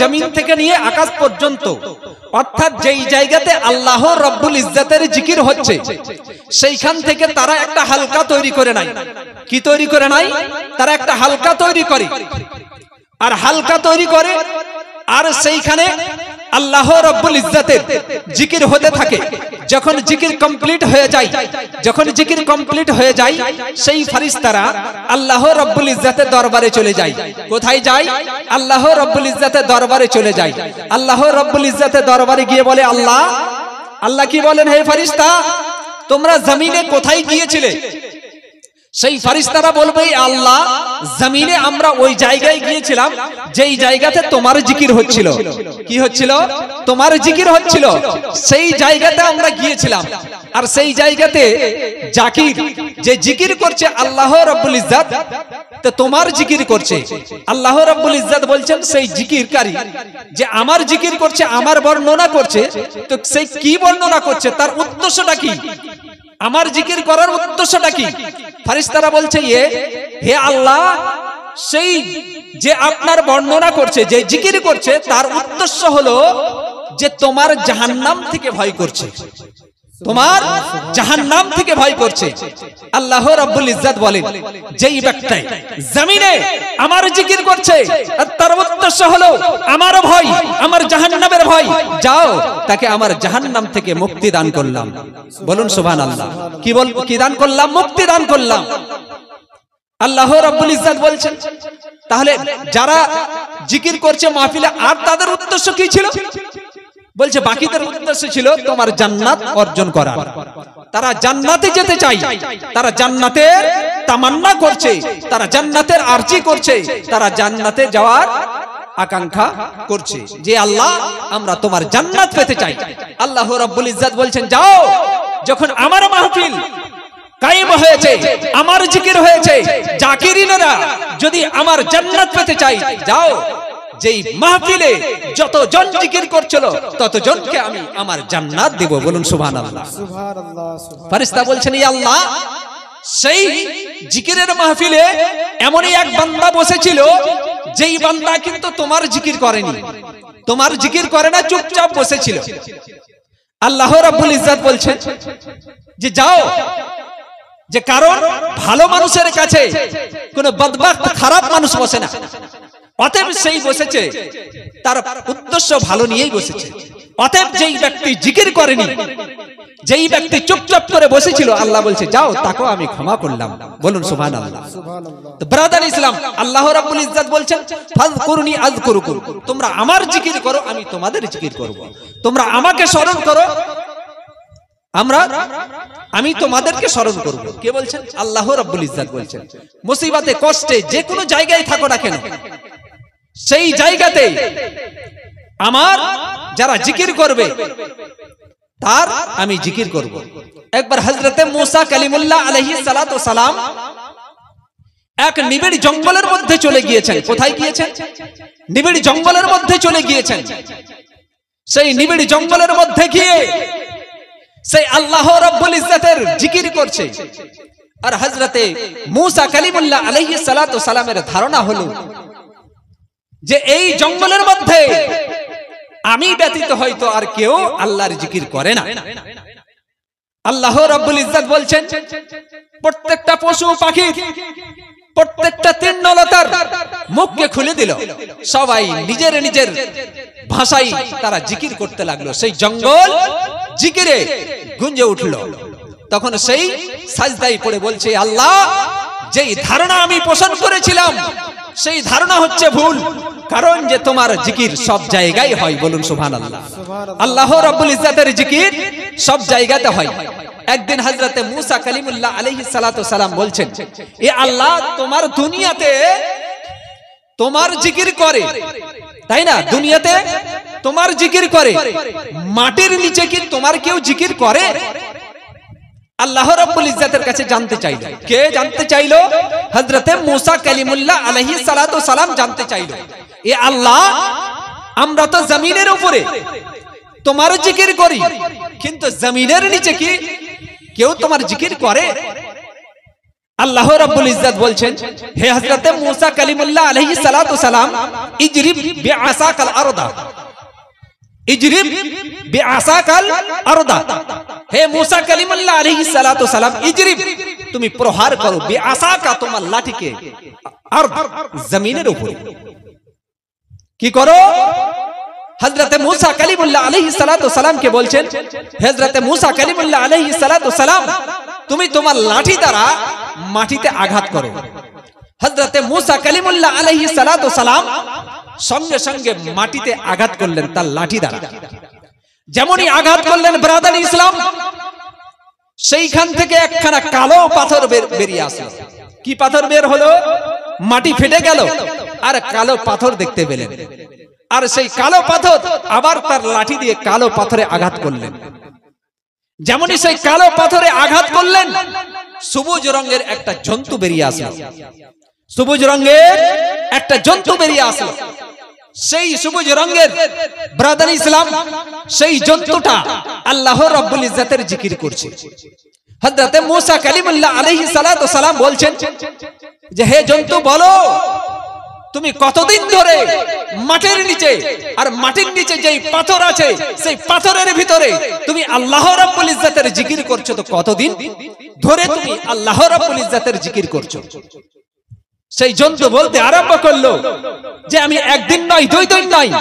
জমিন থেকে নিয়ে আকাশ পর্যন্ত, অর্থাৎ যেই জায়গাতে আল্লাহ রব্বুল ইজ্জতের জিকির হচ্ছে সেইখান থেকে তারা একটা হালকা তৈরি করে নাই। কি তৈরি করে নাই? তারা একটা হালকা তৈরি করে, আর হালকা তৈরি করে আর সেইখানে আল্লাহ রব্বুল ইজ্জতের জিকির হতে থাকে। যখন জিকির কমপ্লিট হয়ে যায়, যখন জিকির কমপ্লিট হয়ে যায়, সেই ফেরেশতারা আল্লাহ রব্বুল ইজ্জতের দরবারে চলে যায়। কোথায় যায়? আল্লাহ রব্বুল ইজ্জতের দরবারে চলে যায়। আল্লাহ রব্বুল ইজ্জতের দরবারে গিয়ে বলে, আল্লাহ, আল্লাহ কি বলেন, হে ফেরেশতা তোমরা জমিনে কোথায় গিয়েছিলে? সেই ফেরেশতারা বলবে, আল্লাহ জমিনে আমরা ওই জায়গায় গিয়েছিলাম যেই জায়গাতে তোমার জিকির হচ্ছিল। কি হচ্ছিল? তোমার জিকির হচ্ছিল, সেই জায়গাতে আমরা গিয়েছিলাম। আর সেই জায়গাতে জাকির যে জিকির করছে আল্লাহ রব্বুল ইজ্জত, তো তোমার জিকির করছে। আল্লাহ রব্বুল ইজ্জত বলছেন সেই জিকিরকারী যে আমার জিকির করছে, আমার বর্ণনা করছে, তো সেই কি বর্ণনা করছে, তার উদ্দেশ্যটা কি, আমার জিকির করার উদ্দেশ্যটা কি? ফেরেশতারা বলছে, হে আল্লাহ, সেই যে আপনার বর্ণনা করছে, যে জিকির করছে, তার উদ্দেশ্য হলো যে তোমার জাহান্নাম থেকে ভয় করছে, তোমার জাহান্নাম থেকে ভয় করছে। আল্লাহ রাব্বুল ইজ্জত বলেন, যেই ব্যক্তি জমিনে আমার জিকির করছে আর তার উদ্দেশ্য হলো আমার ভয়, আমার জাহান্নামের ভয়, যাও তাকে আমার জাহান্নাম থেকে মুক্তি দান করলাম। বলুন সুবহানাল্লাহ। কি দান করলাম? মুক্তি দান করলাম। আল্লাহ রাব্বুল ইজ্জত বলছেন, তাহলে যারা জিকির করছে মাহফিলে, আর তাদের উদ্দেশ্য কি ছিল? বলছে বাকিদের উদ্দেশ্য ছিল তোমার জান্নাত অর্জন করা। তারা জান্নাতে যেতে চায়, তারা জান্নাতের তামান্না করছে, তারা জান্নাতের আরজি করছে, তারা জান্নাতে যাওয়ার আকাঙ্ক্ষা করছে যে আল্লাহ আমরা তোমার জান্নাত পেতে চাই। আল্লাহ রাব্বুল ইজ্জত বলছেন, যাও, যখন আমার মাহফিল কায়েম হয়েছে, আমার জিকির হয়েছে, জাকিরিনরা যদি আমার জান্নাত পেতে চাই, যাও, যেই মাহফিলে যতজন জিকির করছিল ততজনকে আমি আমার জান্নাত দেব। বলুন সুবহানাল্লাহ। ফেরেশতা বলছেন, ইয়া আল্লাহ, সেই জিকিরের মাহফিলে এমনই এক বান্দা বসেছিল যেই বান্দা কিন্তু তোমার জিকির করেনি, তোমার জিকির করে না, চুপচাপ বসেছিল। আল্লাহ রাব্বুল ইজ্জত বলছেন যে যাও, যে কারণ ভালো মানুষের কাছে কোন বদবখত খারাপ মানুষ বসে না, অতএব সেই বসেছে তার উদ্দেশ্য ভালো নিয়েই বসেছে। অতএব যেই ব্যক্তি জিকির করেনি, যেই ব্যক্তি চুপচাপ করে বসেছিল, আল্লাহ বলছে যাও, তাকেও আমি ক্ষমা করলাম। বলুন সুবহানাল্লাহ। তো ব্রাদার ইসলাম, আল্লাহ রাব্বুল ইজ্জত বলছেন, ফাযকুরুনি আযকুরুকুম, তোমরা আমার জিকির করো, আমি তোমাদের জিকির করব। তোমরা আমাকে স্মরণ করো, আমি তোমাদেরকে স্মরণ করব। কে বলছেন? আল্লাহ রাব্বুল ইজ্জত বলছেন। মুসিবতে কষ্টে যে কোনো জায়গায় থাকো না কেন, সেই জায়গাতে আমার যারা জিকির করবে তার আমি জিকির করব। একবার হযরতে মুসা কালিমুল্লাহ আলাইহিস সালাতু ওয়াস সালাম এক নিবিড় জঙ্গলের মধ্যে চলে গিয়েছেন। কোথায় গিয়েছেন? নিবিড় জঙ্গলের মধ্যে চলে গিয়েছেন। সেই নিবিড় জঙ্গলের মধ্যে গিয়ে সেই আল্লাহ রাব্বুল ইজ্জতের জিকির করছে। আর হযরতে মুসা কালিমুল্লাহ আলাইহিস সালাতু ওয়াস সালামের ধারণা হলো যে এই জঙ্গলের মধ্যে আমি ব্যতীত হয়তো আর কেউ আল্লাহর জিকির করে না। আল্লাহ রাব্বুল ইজ্জত বলছেন, প্রত্যেকটা পশু পাখি, প্রত্যেকটা তৃণলতার মুখকে খুলে দিল, সবাই নিজের নিজের ভাষায় তারা জিকির করতে লাগলো। সেই জঙ্গল জিকিরে গুঞ্জে উঠল। তখন সেই সাজদায় পড়ে বলছে, আল্লাহ, যেই ধারণা আমি পোষণ করেছিলাম সেই ধারণা হচ্ছে ভুল, কারণ যে তোমার জিকির সব জায়গায় হয়। বলুন সুবহানাল্লাহ। আল্লাহ রাব্বুল ইজ্জতের জিকির সব জায়গাতে হয়। একদিন হযরতে মুসা কালিমুল্লাহ আলাইহিস সালাতু ওয়াস সালাম বলছেন, এ আল্লাহ, তোমার দুনিয়াতে তোমার জিকির করে, তাই না? দুনিয়াতে তোমার জিকির করে, মাটির নিচে কি তোমার কেউ জিকির করে? আল্লাহ রাব্বুল ইজ্জতের কাছে জানতে চাইলো। কে জানতে চাইলো? হযরতে মুসা কালিমুল্লাহ আলাইহিস সালাতু ওয়াস সালাম জানতে চাইলো, এ আল্লাহ, আমরা তো জমিনের উপরে তোমার জিকির করি, কিন্তু জমিনের নিচে কি কেউ তোমার জিকির করে? আল্লাহ রাব্বুল ইজ্জত বলছেন, হে হযরতে মূসা কালিমুল্লাহ আলাইহিস সালাতু সালাম, ইজরিব বিআসাকাল আরদা, ইজরিব বিআসাকাল আরদা। হে মূসা কালিমুল্লাহ আলাইহিস সালাতু সালাম, ইজরিব, তুমি প্রহার করো, বিআসাকা, তোমার লাঠিকে, আরদ, জমিনের উপরে কি করো? হযরতে মূসা কালিমুল্লাহ আলাইহিস সালাতু সালাম কে বলছেন, হযরতে মূসা কালিমুল্লাহ আলাইহিস সালাতু সালাম, তুমি তোমার লাঠি দ্বারা মাটিতে আঘাত করো। হযরতে মূসা কালিমুল্লাহ আলাইহিস সালাতু সালাম সঙ্গে সঙ্গে মাটিতে আঘাত করলেন তার লাঠি দ্বারা। যেমনই আঘাত করলেন ব্রাদার ইসলাম, সেইখান থেকে একখানা কালো পাথর বেরিয়ে আসলো। কি পাথর বের হলো? মাটি ফেটে গেল আর কালো পাথর দেখতে পেলেন। আর সেই কালো পাথর আবার তার লাঠি দিয়ে কালো পাথরে আঘাত করলেন। যেমনই সেই কালো পাথরে আঘাত করলেন, সবুজ রঙের একটা জন্তু বেরিয়ে আসলো। সবুজ রঙের একটা জন্তু বেরিয়ে আসলো। সেই সবুজ রঙের ব্রাদার ইসলাম, সেই জন্তুটা আল্লাহ রাব্বুল ইজ্জতের জিকির করছে। হযরতে মূসা কালিমুল্লাহ আলাইহিস সালাতু সালাম বলছেন যে, হে জন্তু, বলো তুমি কতদিন ধরে মাটির নিচে, আর মাটির নিচে যেই পাথর আছে সেই পাথরের ভিতরে তুমি আল্লাহ রাব্বুল ইজ্জতের জিকির করছো? তো কতদিন ধরে তুমি আল্লাহ রাব্বুল ইজ্জতের জিকির করছো? সেই জন্তু বলতে আরম্ভ করলো যে, আমি একদিন নয়, দুই দিন নয়,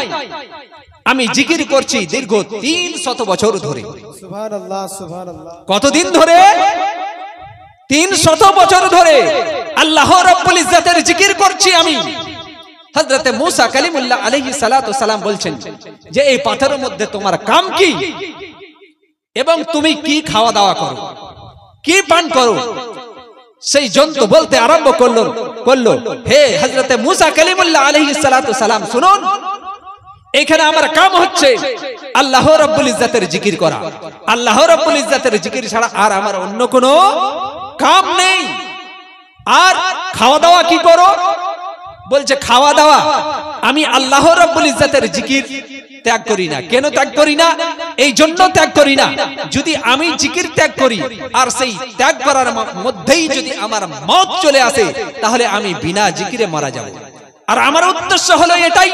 আমি জিকির করছি দীর্ঘ 300 বছর ধরে। সুবহানাল্লাহ, সুবহানাল্লাহ। কতদিন ধরে? 300 বছর ধরে আল্লাহ রাব্বুল ইজ্জতের জিকির করছি আমি। হযরতে মূসা কালিমুল্লাহ আলাইহিস সালাতু সালাম বলছেন যে, এই পাথরের মধ্যে তোমার কাম কি এবং তুমি কি খাওয়া দাওয়া করো, কি পান করো? সেই জন্তু বলতে আরম্ভ করলো, হে হযরতে মূসা কালিমুল্লাহ আলাইহিস সালাতু সালাম, শুনুন, এখানে আমার কাম হচ্ছে আল্লাহ রাব্বুল ইজ্জতের জিকির করা। আল্লাহ রাব্বুল ইজ্জতের জিকির ছাড়া আর আমার অন্য কোনো কাম নেই। আর খাওয়া দাওয়া কি করো? বলছে, খাওয়া দাওয়া আমি আল্লাহ রাব্বুল ইজ্জতের জিকির ত্যাগ করি না। কেন ত্যাগ করি না? এই জন্য ত্যাগ করি না, যদি আমি জিকির ত্যাগ করি আর সেই ত্যাগ করার মধ্যেই যদি আমার মওত চলে আসে, তাহলে আমি বিনা জিকিরে মারা যাব। আর আমার উদ্দেশ্য হলো এটাই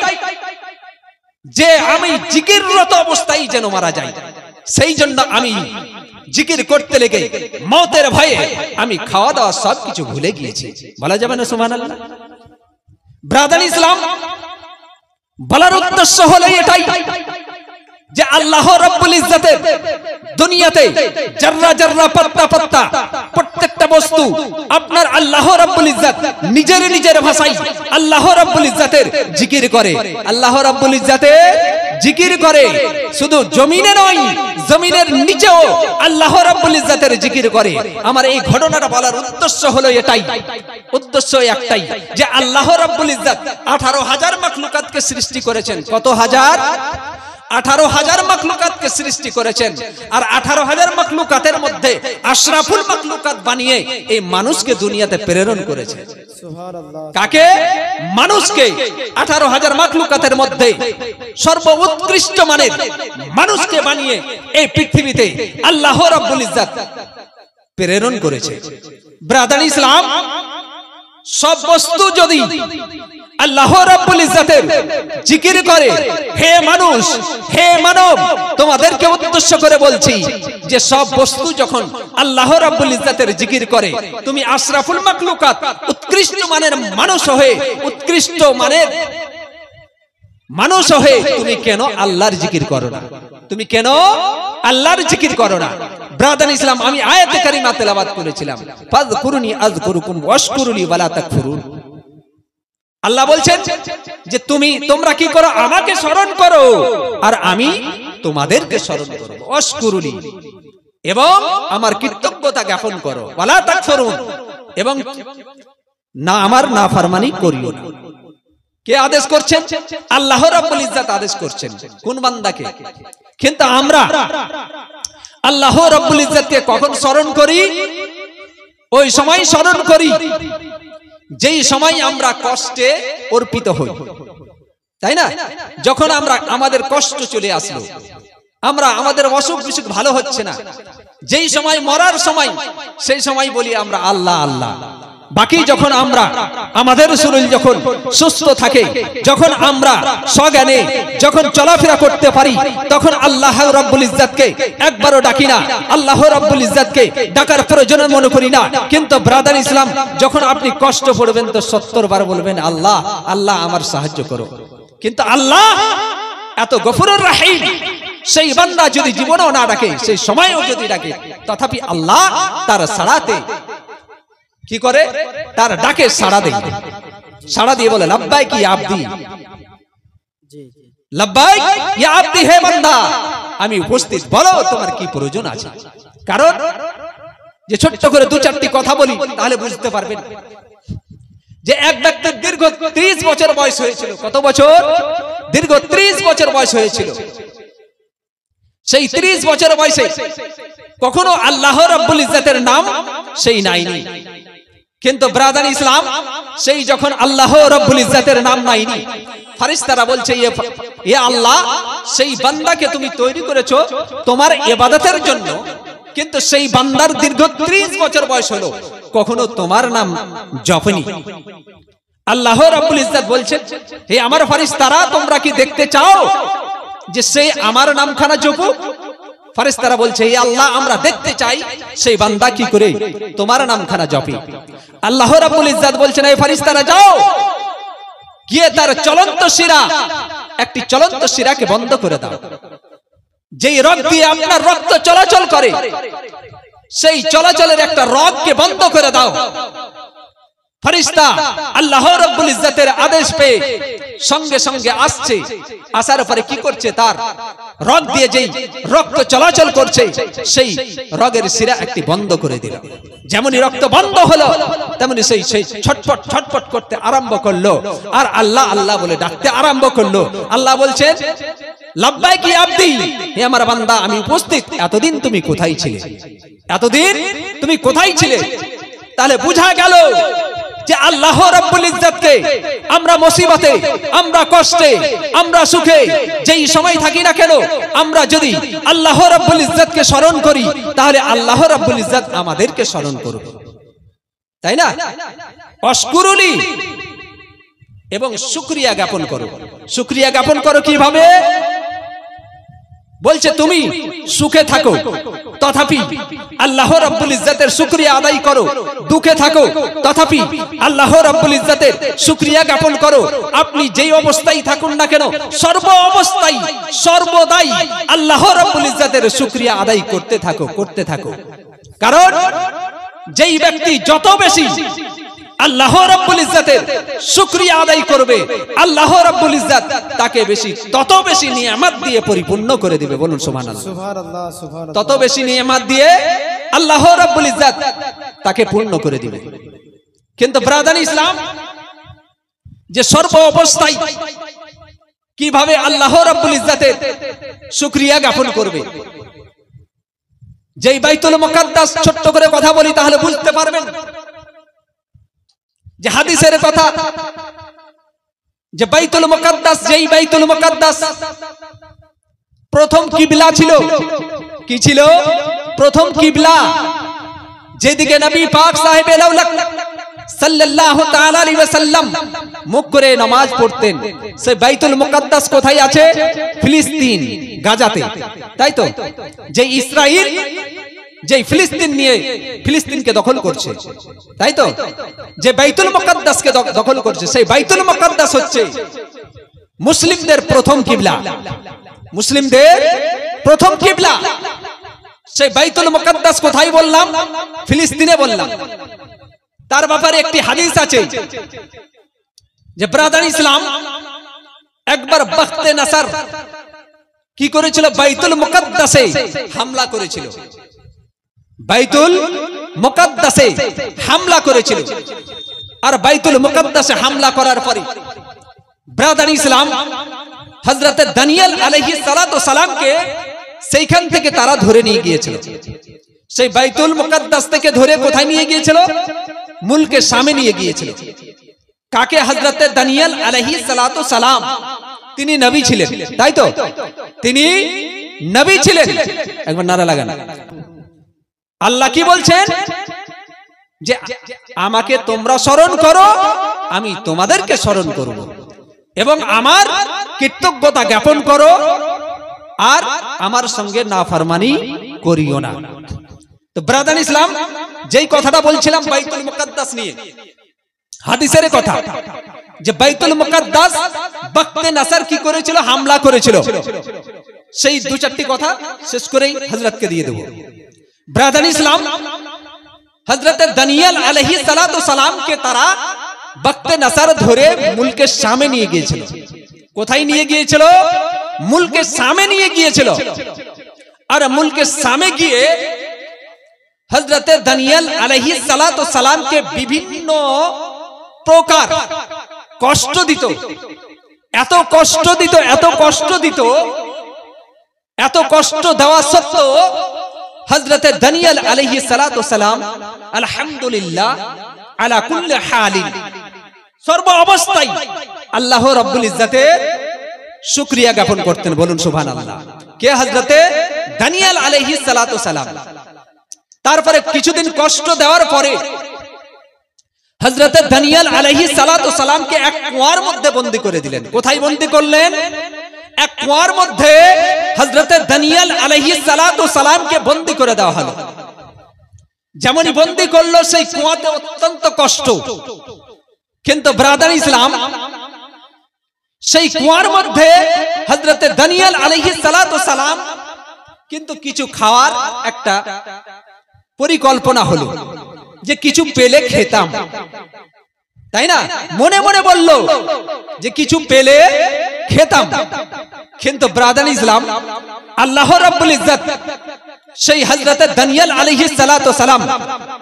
যে আমি জিকিররত অবস্থায় যেন মারা যাই। সেই জন্য আমি জিকির করতে লেগে মওতের ভয়ে আমি খাওয়া দাওয়া সবকিছু ভুলে গিয়েছি। বলা যাবে না সুবহানাল্লাহ? ব্রাদার ইসলাম, বলার উদ্দেশ্য হলো এটাই যে আল্লাহ রাব্বুল ইজ্জতের দুনিয়াতে জাররা জাররা, পাত্তা পাত্তা, প্রত্যেকটা বস্তু আপনার আল্লাহ রাব্বুল ইজ্জত নিজের ভাষায় আল্লাহ রাব্বুল ইজ্জতের জিকির করে। আল্লাহ রাব্বুল ইজ্জতের জিকির করে, শুধু জমিনে নয়, জমিনের নিচেও আল্লাহ রাব্বুল ইজ্জতের জিকির করে। আমার এই ঘটনাটা বলার উদ্দেশ্য হলো এটাই, উদ্দেশ্য একটাই যে আল্লাহ রাব্বুল ইজ্জত 18,000 মাখলুকাতকে সৃষ্টি করেছেন। কত হাজার? 18,000 মাখলুকাতকে সৃষ্টি করেছেন। আর 18,000 মাখলুকাতের মধ্যে আশরাফুল মাখলুকাত বানিয়ে এই মানুষকে দুনিয়াতে প্রেরণ করেছে। সুবহানাল্লাহ। কাকে? মানুষকে। 18,000 মাখলুকাতের মধ্যে সর্বোৎকৃষ্ট মানের মানুষকে বানিয়ে এই পৃথিবীতে আল্লাহ রাব্বুল ইজ্জত প্রেরণ করেছে। ব্রাদার ইসলাম, সব বস্তু যদি আল্লাহ রাব্বুল ইজ্জতের জিকির করে, হে মানুষ, হে মানব, তোমাদেরকে উদ্দেশ্য করে বলছি যে সব বস্তু যখন আল্লাহ রাব্বুল ইজ্জতের জিকির করে, তুমি আশরাফুল মাখলুকাত, উৎকৃষ্ট মানের মানুষ হয়ে, উৎকৃষ্ট মানের মানুষ হয়ে তুমি কেন আল্লাহর জিকির করো না? তুমি কেন আল্লাহর জিকির করো না? ব্রাদার ইসলাম, আমি আয়াতে কারিমা তেলাওয়াত করেছিলাম, ফাযকুরুনি আযকুরুকুম ওয়াশকুরুলি ওয়ালা তাকফুরুন। আল্লাহ বলছেন যে তোমরা কি করো? আমাকে স্মরণ করো আর আমি তোমাদেরকে স্মরণ করব। ওয়াশকুরুলি, এবং আমার কৃতজ্ঞতা জ্ঞাপন করো, ওয়ালা তাকফুরুন, এবং না আমার নাফরমানি করিও না। কে আদেশ করছেন? আল্লাহ রাব্বুল ইজ্জত আদেশ করছেন। কোন বান্দাকে? কিন্তু আমরা আল্লাহ রাব্বুল ইজ্জতকে কখন স্মরণ করি? ওই সময় স্মরণ করি যেই সময় আমরা কষ্টে অর্পিত হই, তাই না? যখন আমাদের কষ্ট চলে আসলো, আমাদের অসুখ বিসুখ ভালো হচ্ছে না, যেই সময় মরার সময়, সেই সময় বলি আমরা আল্লাহ আল্লাহ। বাকি যখন আমরা আমাদের শরীর যখন সুস্থ থাকে, যখন আমরা সজ্ঞানে যখন চলাফেরা করতে পারি, তখন আল্লাহ রাব্বুল ইজ্জতকে একবারও ডাকি না, আল্লাহ রাব্বুল ইজ্জতকে ডাকার প্রয়োজন মনে করি না। কিন্তু ব্রাদার ইসলাম, যখন আপনি কষ্ট পড়বেন তো 70 বার বলবেন আল্লাহ আল্লাহ আমার সাহায্য করো। কিন্তু আল্লাহ এত গফুরুর রহিম, সেই বান্দা যদি জীবনেও না ডাকে, সেই সময়ও যদি ডাকে, তথাপি আল্লাহ তার সাড়াতে কি করে, তার ডাকে সাড়া দেয়, সাড়া দিয়ে বলে লাব্বাইক ইয়া আবদি, লাব্বাইক ইয়া আবদি, হে বান্দা আমি উপস্থিত, বলো তোমার কি প্রয়োজন আছে। কারণ যে ছোট্ট করে 2-4টি কথা বলি তাহলে বুঝতে পারবেন যে এক ব্যক্তির দীর্ঘ 30 বছর বয়স হয়েছিল। কত বছর? দীর্ঘ 30 বছর বয়স হয়েছিল। সেই 30 বছর বয়সে কখনো আল্লাহ রাব্বুল ইজ্জতের নাম সেই নাইনি। কিন্তু ব্রাদার ইসলাম, সেই যখন আল্লাহ রাব্বুল ইজ্জতের নাম নাইনি, ফেরেশতারা বলছে ইয়া আল্লাহ, সেই বান্দাকে তুমি তৈরি করেছো তোমার ইবাদতের জন্য, কিন্তু সেই বান্দার দীর্ঘ 30 বছর বয়স হলো, কখনো তোমার নাম জপেনি। আল্লাহ রাব্বুল ইজ্জত বলছেন, হে আমার ফেরেশতারা, তোমরা কি দেখতে চাও যে সে আমার নামখানা জপুক? ফেরেশতারা বলছে, হে আল্লাহ, আমরা দেখতে চাই সেই বান্দা কি করে তোমার নামখানা জপে। আল্লাহ রাব্বুল ইজ্জত বলছেন, হে ফেরেশতারা যাও, গিয়ে তার চলন্ত শিরা, একটি চলন্ত শিরাকে বন্ধ করে দাও, যেই রগ দিয়ে আপনার রক্ত চলাচল করে, সেই চলাচলের একটা রগকে বন্ধ করে দাও। ফেরেশতা আল্লাহ রাব্বুল ইজ্জতের আদেশ পেয়ে সঙ্গে সঙ্গে আসছে, আসার পরে কি করছে, তার রগ দিয়ে যেই রক্ত চলাচল করছে সেই রগের শিরা একটি বন্ধ করে দিল। যেমনই রক্ত বন্ধ হলো, তেমনি সেই ছটফট ছটফট করতে আরম্ভ করলো, আর আল্লাহ আল্লাহ বলে ডাকতে আরম্ভ করলো। আল্লাহ বলছেন, লাব্বাইক ইয়া আবদি, হে আমার বান্দা আমি উপস্থিত, এতদিন তুমি কোথায় ছিলে, এতদিন তুমি কোথায় ছিলে? তাহলে বুঝা গেল যে আল্লাহ রাব্বুল ইজ্জতকে আমরা মুসিবতে, আমরা কষ্টে, আমরা সুখে যেই সময় থাকি না কেন, আমরা যদি আল্লাহ রাব্বুল ইজ্জতকে স্মরণ করি, তাহলে আল্লাহ রাব্বুল ইজ্জত আমাদেরকে স্মরণ করবে, তাই না? অশকুরুলি, এবং শুকরিয়া জ্ঞাপন করো। শুকরিয়া জ্ঞাপন করো কিভাবে? বলছে তুমি সুখে থাকো, তথাপি আল্লাহ রাব্বুল ইজ্জতের শুকরিয়া আদায় করো। দুঃখে থাকো, তথাপি আল্লাহ রাব্বুল ইজ্জতের শুকরিয়া জ্ঞাপন করো। আপনি যেই অবস্থায় থাকুন না কেন, সর্ব অবস্থায় সর্বদাই আল্লাহ রাব্বুল ইজ্জতের শুকরিয়া আদায় করতে থাকো, করতে থাকো। কারণ যেই ব্যক্তি যত বেশি আল্লাহ রাব্বুল ইজ্জতের শুকরিয়া আদায় করবে, আল্লাহ রাব্বুল ইজ্জত তাকে বেশি তত বেশি নিয়ামত দিয়ে পরিপূর্ণ করে দিবে। বলুন সুবহানাল্লাহ, সুবহানাল্লাহ, সুবহানাল্লাহ। তত বেশি নিয়ামত দিয়ে আল্লাহ রাব্বুল ইজ্জত তাকে পূর্ণ করে দিবে। কিন্তু ব্রাদার ইসলাম, যে সর্ব অবস্থায় কিভাবে আল্লাহ রাব্বুল ইজ্জতের শুকরিয়া জ্ঞাপন করবে, যেই বাইতুল মুকাদ্দাস, ছোট্ট করে কথা বলি তাহলে বুঝতে পারবেন যে হাদিসের কথা, যে বাইতুল মুকাদ্দাস, যেই বাইতুল মুকাদ্দাস প্রথম কিবলা ছিল, কি ছিল? প্রথম কিবলা, যেদিকে নবী পাক সাহেব আলাউলাক সাল্লাল্লাহু তাআলা আলাইহি ওয়াসাল্লাম মুখ করে নামাজ পড়তেন, সেই বাইতুল মুকাদ্দাস কোথায় আছে? ফিলিস্তিন, গাজাতে, তাই তো? যে ইসরাইল যে ফিলিস্তিন নিয়ে ফিলিস্তিনকে দখল করছে, তাই তো? যে বাইতুল মুকাদ্দাসকে দখল করছে, সেই বাইতুল মুকাদ্দাস হচ্ছে মুসলিমদের প্রথম কিবলা, মুসলিমদের প্রথম কিবলা। সেই বাইতুল মুকাদ্দাস কোথায় বললাম? ফিলিস্তিনে বললাম। তার ব্যাপারে একটি হাদিস আছে যে ব্রাদার ইসলাম, একবার বখতে নাসার কি করেছিল? বাইতুল মুকাদ্দাসে হামলা করেছিল, বাইতুল মুকাদ্দাসে হামলা করেছিল। আর বাইতুল মুকাদ্দাসে হামলা করার পরে ব্রাদার ইসলাম, হযরত দানিয়েল আলাইহিস সালাতু সালামকে সেইখান থেকে তারা ধরে নিয়ে গিয়েছিল। সেই বাইতুল মুকাদ্দাস থেকে ধরে কোথায় নিয়ে গিয়েছিল? মুলকে শামে নিয়ে গিয়েছিল। কাকে? হযরত দানিয়েল আলাইহিস সালাতু সালাম। তিনি নবী ছিলেন, তাই তো? তিনি নবী ছিলেন। একবার নারা লাগান। আল্লাহ কি বলছেন? যে আমাকে তোমরা স্মরণ করো, আমি তোমাদেরকে স্মরণ করব, এবং আমার কৃতজ্ঞতা জ্ঞাপন করো, আর আমার সঙ্গে নাফরমানি করিও না। তো ব্রাদার ইসলাম, যেই কথাটা বলছিলাম বাইতুল মুকাদ্দাস নিয়ে, হাদিসের কথা, যে বাইতুল মুকাদ্দাস বখতে নাসর কি করেছিল, হামলা করেছিল, সেই দু চারটি কথা শেষ করেই হযরতকে দিয়ে দেব। ব্রাদার ইসলাম, হযরত দানিয়েল আলাইহিস সালাতু সালাম কে তারা বখতে নাসর ধরে মুলকে শামে নিয়ে গিয়েছিল। কোথায় নিয়ে গিয়েছিল? মুলকে শামে নিয়ে গিয়েছিল। আর মুলকে শামে গিয়ে হযরত দানিয়েল আলাইহিস সালাতু সালাম কে বিভিন্ন প্রকার কষ্ট দিত, এত কষ্ট দিত, এত কষ্ট দিত, এত কষ্ট দেওয়া সত্ত্বেও হযরত দানিয়েল আলাইহিস সালাতু সালাম আলহামদুলিল্লাহ আলা কুল্লি হালিন, সর্ব অবস্থায় আল্লাহ রাব্বুল ইজ্জতের শুকরিয়া জ্ঞাপন করতেন। বলুন সুবহানাল্লাহ। কে? হযরত দানিয়েল আলাইহিস সালাতু সালাম। তারপরে কিছুদিন কষ্ট দেওয়ার পরে হযরত দানিয়েল আলাইহিস সালাতু সালামকে এক কুয়ার মধ্যে বন্দী করে দিলেন। কোথায় বন্দী করলেন? এক কুয়ার মধ্যে হযরত দানিয়েল আলাইহিস সালাতু সালামকে বন্দী করে দেওয়া হলো। যেমনই বন্দী করলো, সেই কুয়াতে অত্যন্ত কষ্ট। কিন্তু ব্রাদার ইসলাম, সেই কুয়ার মধ্যে হযরত দানিয়েল আলাইহিস সালাতু সালাম কিন্তু কিছু খাওয়ার একটা পরিকল্পনা হলো, যে কিছু পেলে খেতাম, তাই না? মনে মনে বলল যে কিছু পেলে খেতাম। কিন্তু ব্রাদার ইসলাম, আল্লাহ রাব্বুল ইজ্জত সেই হযরত দানিয়েল আলাইহিস সালাতু সালাম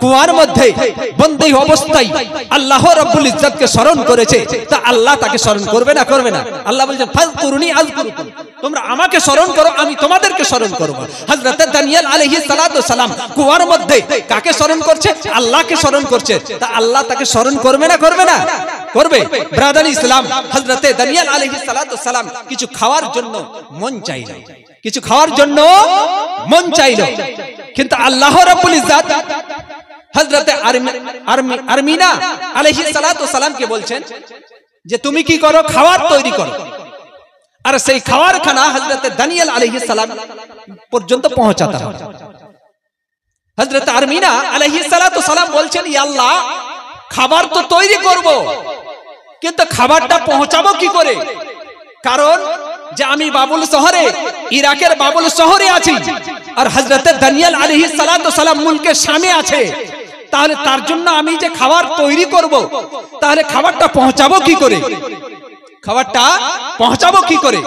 কুয়ার মধ্যে বন্দী অবস্থায় আল্লাহ রাব্বুল ইজ্জতকে স্মরণ করেছে। তা আল্লাহ তাকে স্মরণ করবে না? করবে না? আল্লাহ বলেন ফাযকুরুনি আযকুরুকুম, তোমরা আমাকে স্মরণ করো, আমি তোমাদেরকে স্মরণ করব। হযরত দানিয়েল আলাইহিস সালাতু সালাম কুয়ার মধ্যে কাকে স্মরণ করছে? আল্লাহকে স্মরণ করছে। তা আল্লাহ তাকে স্মরণ করবে না? করবে না? করবে। ব্রাদার ইসলাম, হযরত দানিয়েল আলাইহিস সালাতু সালাম কিছু খাওয়ার জন্য মন চাইল, কিছু খাওয়ার জন্য মন চাইল। কিন্তু আল্লাহ রাব্বুল ইজ্জত হযরত আরমিনা আলাইহিস সালাতু সালামকে বলছেন যে তুমি কি করো? খাবার তৈরি করো। আর সেই খাবারখানা হযরত দানিয়েল আলাইহিস সালাম পর্যন্ত পৌঁছাতে হবে। হযরত আরমিনা আলাইহিস সালাতু সালাম বলছেন, ইয়া আল্লাহ, খাবার তো তৈরি করব, কিন্তু খাবারটা পৌঁছাবো কি করে? কারণ যে আমি বাবুল শহরে, ইরাকের বাবুল শহরে আছি, আর হযরত দানিয়েল আলাইহিস সালাতু সালাম মুলকে শামে আছে। তাহলে তার জন্য আমি যে খাবার তৈরি করব, তাহলে খাবারটা পৌঁছাবো কি করে? খাবারটা পৌঁছাবো কি করে?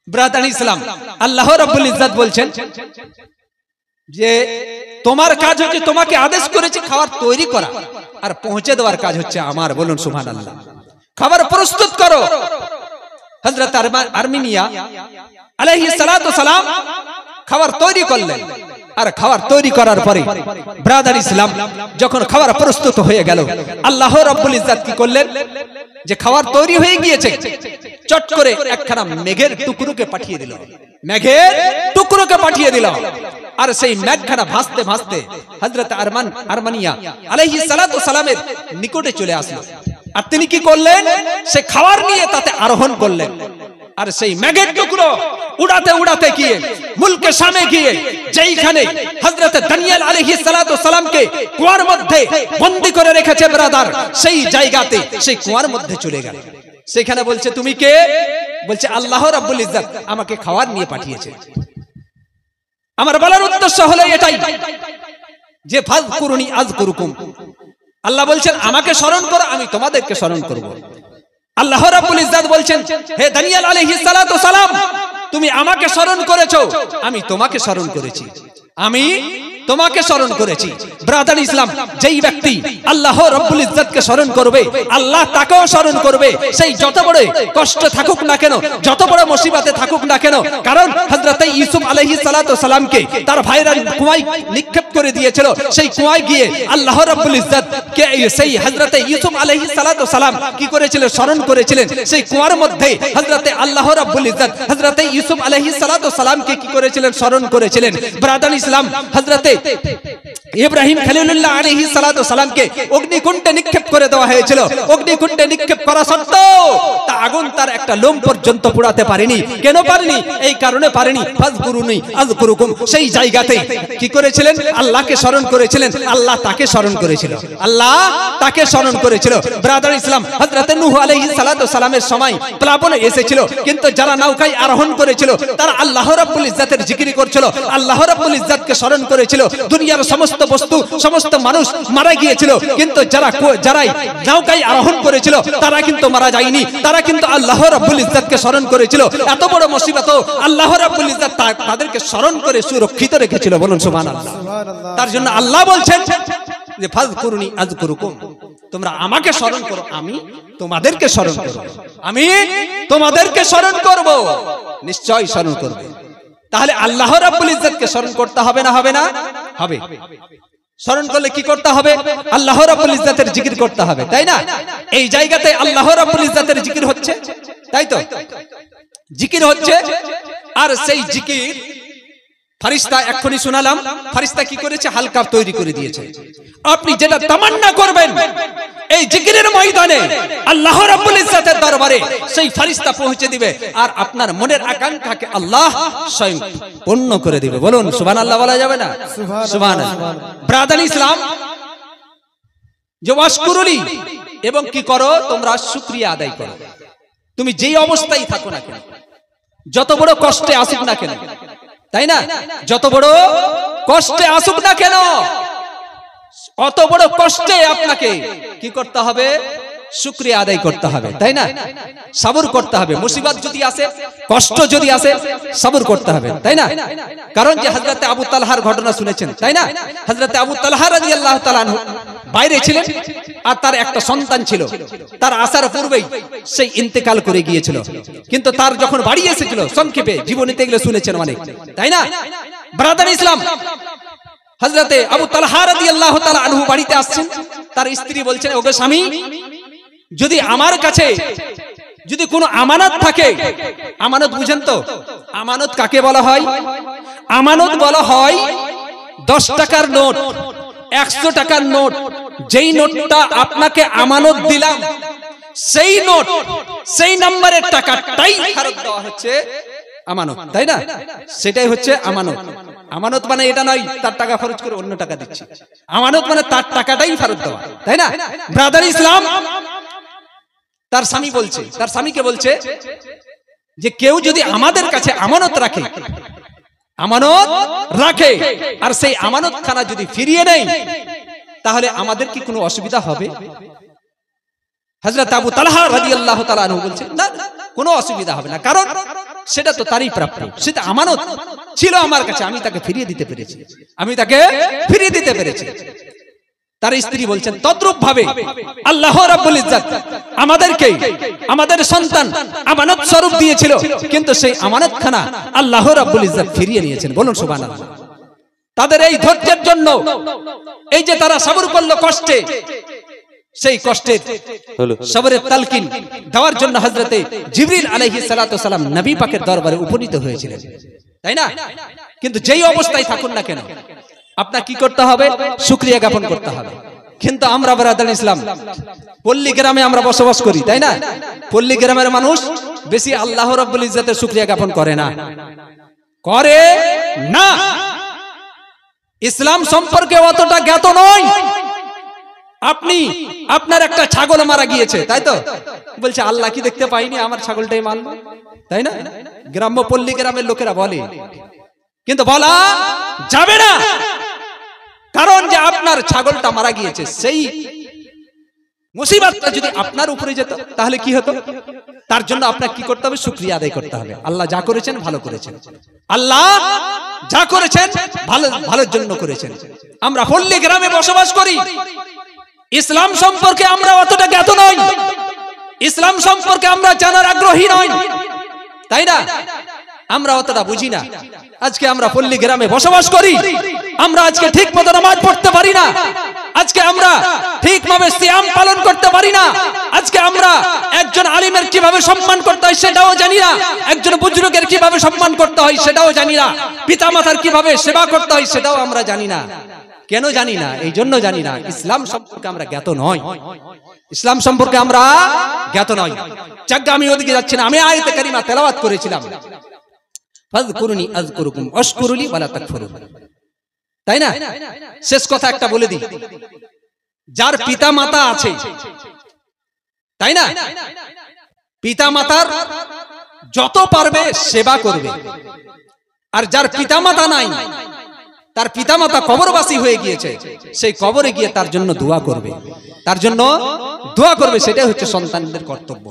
ব্রাদার ইসলাম, আল্লাহ রাব্বুল ইজ্জত বলছেন যে তোমার কাজ হচ্ছে, তোমাকে আদেশ করেছি খাবার তৈরি করা, আর পৌঁছে দেওয়ার কাজ হচ্ছে আমার। বলুন সুবহানাল্লাহ। খাবার প্রস্তুত করো। হযরত আরমিনিয়া আলাইহিস সালাতু সালাম খাবার তৈরি করলেন। আর খাবার তৈরি করার পরে ব্রাদার ইসলাম, যখন খাবার প্রস্তুত হয়ে গেল, আল্লাহ রাব্বুল ইজ্জত কি করলেন? যে খাবার তৈরি হয়ে গিয়েছে, চট করে একখানা মেঘের টুকরোকে পাঠিয়ে দিল, মেঘের টুকরোকে পাঠিয়ে দিল। আর সেই মেঘখানা ভাসতে ভাসতে হযরত আরমানিয়া আলাইহিস সালাতু সালামের নিকটে চলে আসলো। আর তিনি কি করলেন? সে খাবার নিয়ে তাতে আরোহণ করলেন। আর সেই মেঘের টুকরো উড়াতে উড়াতে গিয়ে মুলকে শামে গিয়ে, যেইখানে হযরত দানিয়েল আলাইহিস সালাতু সালামকে কুয়ার মধ্যে বন্দী করে রেখেছে ব্রাদার, সেই জায়গাতে, সেই কুয়ার মধ্যে চলে গেল। সেখানে বলছে, তুমি কে? বলছে আল্লাহ রাব্বুল ইজ্জত আমাকে খাবার নিয়ে পাঠিয়েছে। আমার বলার উদ্দেশ্য হলো এটাই, যে ফাযকুরুনি আযকুরুকুম। আল্লাহ বলছেন আমাকে স্মরণ করো, আমি তোমাদেরকে স্মরণ করব। আল্লাহ রাব্বুল ইজ্জত বলছেন, হে দানিয়েল আলাইহিস সালাতু সালাম, তুমি আমাকে স্মরণ করেছো, আমি তোমাকে স্মরণ করেছি, আমি তোমাকে স্মরণ করেছি। ব্রাদার ইসলাম, যেই ব্যক্তি আল্লাহ রাব্বুল ইজ্জতকে স্মরণ করবে, আল্লাহ তাকেও স্মরণ করবে। সেই যত বড় কষ্ট থাকুক না কেন, যত বড় মুসিবতে থাকুক না কেন, কারণ হযরত ইউসুফ আলাইহিস সালাতু সালামকে তার ভাইরা কুয়ায় নিক্ষেপ করে দিয়েছিল। সেই কুয়ায় গিয়ে আল্লাহ রাব্বুল ইজ্জত কে সেই হযরত ইউসুফ আলাইহিস সালাতু সালাম কি করেছিল? স্মরণ করেছিলেন। সেই কুয়ার মধ্যে হযরত আল্লাহ রাব্বুল ইজ্জত হযরত ইউসুফ আলাইহিস সালাতু সালামকে কি করেছিলেন? স্মরণ করেছিলেন। ব্রাদার ইসলাম, হযরত ইব্রাহিম খলিলুল্লাহ আলাইহিস সালাতু সালামকে অগ্নিকুণ্ডে নিক্ষেপ করে দেওয়া হয়েছিল। অগ্নিকুণ্ডে নিক্ষেপ করা সত্ত্বেও তা আগুন তার একটা লোম পর্যন্ত পোড়াতে পারেনি। কেন পারেনি? এই কারণে পারেনি, ফাযকুরুনি আযকুরুকুম। সেই জায়গাতেই কি করেছিলেন? আল্লাহকে স্মরণ করেছিলেন, আল্লাহ তাকে স্মরণ করেছিল, আল্লাহ তাকে স্মরণ করেছিল। ব্রাদার ইসলাম, হযরত নূহ আলাইহিস সালাতু সালামের সময় প্লাবনে এসেছিল, কিন্তু যারা নৌকায় আরোহণ করেছিল তারা আল্লাহ রাব্বুল ইজ্জাতের জিকির করছিল, আল্লাহ রাব্বুল ইজ্জাতকে স্মরণ করেছিল। দুনিয়ার সমস্ত বস্তু, সমস্ত মানুষ মারা গিয়েছিল, কিন্তু যারাই নৌকায় আরোহণ করেছিল তারা কিন্তু মারা যায়নি, তারা কিন্তু আল্লাহ রাব্বুল ইজ্জাতকে স্মরণ করেছিল। এত বড় মুসিবত আল্লাহ রাব্বুল ইজ্জাত তাদেরকে স্মরণ করে সুরক্ষিত রেখেছিল। বলুন সুবহানাল্লাহ। তার জন্য আল্লাহ বলছেন যে ফাযকুরুনি আযকুরুকুম, তোমরা আমাকে স্মরণ করো, আমি তোমাদেরকে স্মরণ করব, আমি তোমাদেরকে স্মরণ করব, নিশ্চয়ই স্মরণ করব। তাহলে আল্লাহ রাব্বুল ইজ্জাতকে স্মরণ করতে হবে না? হবে না? হবে। স্মরণ করলে কি করতে হবে? আল্লাহ রাব্বুল ইজ্জাতের জিকির করতে হবে, তাই না? এই জায়গাতে আল্লাহ রাব্বুল ইজ্জাতের জিকির হচ্ছে, তাই তো? জিকির হচ্ছে, আর সেই জিকির ফেরেশতা এক্ষুনি শোনালাম, ফেরেশতা কি করেছে? হালকা তৈরি করে দিয়েছে। আপনি যেটা তামান্না করবেন এই জিকিরের ময়দানে আল্লাহ রাব্বুল ইজ্জাতের দরবারে সেই ফেরেশতা পৌঁছে দিবে, আর আপনার মনের আকাঙ্ক্ষাকে আল্লাহ স্বয়ং পূর্ণ করে দিবে। বলুন সুবহানাল্লাহ। বলা যাবে না? সুবহানাল্লাহ। ব্রাদার ইসলাম, যে ওয়াশকুরুলি, এবং কি করো? তোমরা শুকরিয়া আদায় করো। তুমি যেই অবস্থায় থাকো না কেন, যত বড় কষ্টে আসুক না কেন, তাই না? যত বড় কষ্টে আসুক না কেন, অত বড় কষ্টে আপনাকে কি করতে হবে? শুকরিয়া আদায় করতে হবে, তাই না? সবর করতে হবে। মুসিবত যদি আসে, কষ্ট যদি আসে, সবর করতে হবে, তাই না? কারণ যে হযরতে আবু তালহার ঘটনা শুনেছেন, তাই না? হযরতে আবু তালহা রাদিয়াল্লাহু তাআলা আনহু বাইরে ছিলেন, আর তার একটা সন্তান ছিল, তার আসার পূর্বেই সেই ইন্তেকাল করে গিয়েছিল। কিন্তু তার যখন বাড়ি এসেছিল, সংক্ষেপে জীবনীতে এগুলো শুনেছেন অনেক, তাই না? ব্রাদার ইসলাম, হযরতে আবু তালহা রাদিয়াল্লাহু তাআলা আনহু বাড়িতে আসছেন, তার স্ত্রী বলছেন, ওগো স্বামী, যদি আমার কাছে যদি কোনো আমানত থাকে, আমানত বুঝেন তো? আমানত কাকে বলা হয়? আমানত বলা হয় 10 টাকার নোট, 100 টাকার নোট। যেই নোটটা আপনাকে আমানত দিলাম, সেই নোট, সেই নম্বরের টাকাটাই ফেরত দেওয়া হচ্ছে আমানত, তাই না? সেটাই হচ্ছে আমানত। আমানত মানে এটা নয় তার টাকা খরচ করে অন্য টাকা দিচ্ছি, আমানত মানে তার টাকাটাই ফেরত দেওয়া, তাই না? ব্রাদার ইসলাম, তার স্বামী বলছে, তার স্বামীকে বলছে যে কেউ যদি আমাদের কাছে আমানত রাখে, আমানত রাখে, আর সেই আমানত খানা যদি ফিরিয়ে নেয়, তাহলে আমাদের কি কোনো অসুবিধা হবে? হযরত আবু তালহা রাদিয়াল্লাহু তাআলা আনহু বলছেন, না, কোনো অসুবিধা হবে না, কারণ সেটা তো তারই প্রাপ্য, সেটা আমানত ছিল আমার কাছে, আমি তাকে ফিরিয়ে দিতে পেরেছি, আমি তাকে ফিরিয়ে দিতে পেরেছি। তার স্ত্রী বলছেন, তদ্রূপ ভাবে আল্লাহ রাব্বুল ইজ্জাত আমাদেরকে, আমাদের সন্তান আমানত স্বরূপ দিয়েছিল, কিন্তু সেই আমানতখানা আল্লাহ রাব্বুল ইজ্জাত ফিরিয়ে নিয়েছেন। বলুন সুবহানাল্লাহ। তাদের এই ধৈর্যের জন্য, এই যে তারা সবর করলো কষ্টে, সেই কষ্টের সবরের তালকিন দেওয়ার জন্য হযরতে জিবরিল আলাইহিস সালাতু সালাম নবী পাকের দরবারে উপনীত হয়েছিলেন, তাই না? কিন্তু যেই অবস্থায় থাকুন না কেন, আপনার কি করতে হবে? শুকরিয়া জ্ঞাপন করতে হবে। কিন্তু আমরা ব্রাদার ইসলাম, পল্লী গ্রামে আমরা বসবাস করি, তাই না? পল্লী গ্রামের মানুষ বেশি আল্লাহ রাব্বুল ইজ্জাতের শুকরিয়া জ্ঞাপন করে না, করে না। ইসলাম সম্পর্কে অতটা জ্ঞাত নয়। আপনি, আপনার একটা ছাগল মারা গিয়েছে, তাই তো? বলছে, আল্লাহ কি দেখতে পাইনি, আমার ছাগলটাই মারলো, তাই না? গ্রাম্য পল্লী গ্রামের লোকেরা বলে, কিন্তু বলা যাবে না, কারণ যে আপনার ছাগলটা মারা গিয়েছে, সেই মুসিবতটা যদি আপনার উপরে যেত তাহলে কি হতো? তার জন্য আপনাকে কি করতে হবে? শুকরিয়া আদায় করতে হবে। আল্লাহ যা করেছেন ভালো করেছেন, আল্লাহ যা করেছেন ভালো, ভালোর জন্য করেছেন। আমরা পল্লী গ্রামে বসবাস করি, ইসলাম সম্পর্কে আমরা অতটা জ্ঞাত নই, ইসলাম সম্পর্কে আমরা জানার আগ্রহী নই, তাই না? আমরা অতটা বুঝি না। আজকে আমরা পল্লী গ্রামে বসবাস করি, আমরা আজকে ঠিক মতো নামাজ পড়তে পারি না, আজকে আমরা ঠিকভাবে সিয়াম পালন করতে পারি না, আজকে আমরা একজন আলিমের কিভাবে সম্মান করতে হয় সেটাও জানি না, একজন বুজুর্গের কিভাবে কিভাবে সম্মান করতে হয় সেটাও জানি না, পিতামাতার কিভাবে সেবা করতে হয় সেটাও আমরা জানি না। কেন জানি না? এই জন্য জানি না, ইসলাম সম্পর্কে আমরা জ্ঞাত নই। ইসলাম সম্পর্কে আমরা জ্ঞাত নই। যাক, আমি ওদিকে যাচ্ছি না। আমি আয়াতে কারিমা তেলাওয়াত করেছিলাম, ফাযকুরুনি আযকুরুকুম ওয়াশকুরুলি ওয়ালা তাকফুরুন, তাই না? শেষ কথা একটা বলে দিই, যার পিতা মাতা আছে, তাই না, পিতা মাতার যত পারবে সেবা করবে। আর যার পিতা মাতা নাই, তার পিতা মাতা কবরবাসী হয়ে গিয়েছে, সেই কবরে গিয়ে তার জন্য দোয়া করবে, তার জন্য দোয়া করবে। সেটাই হচ্ছে সন্তানদের কর্তব্য।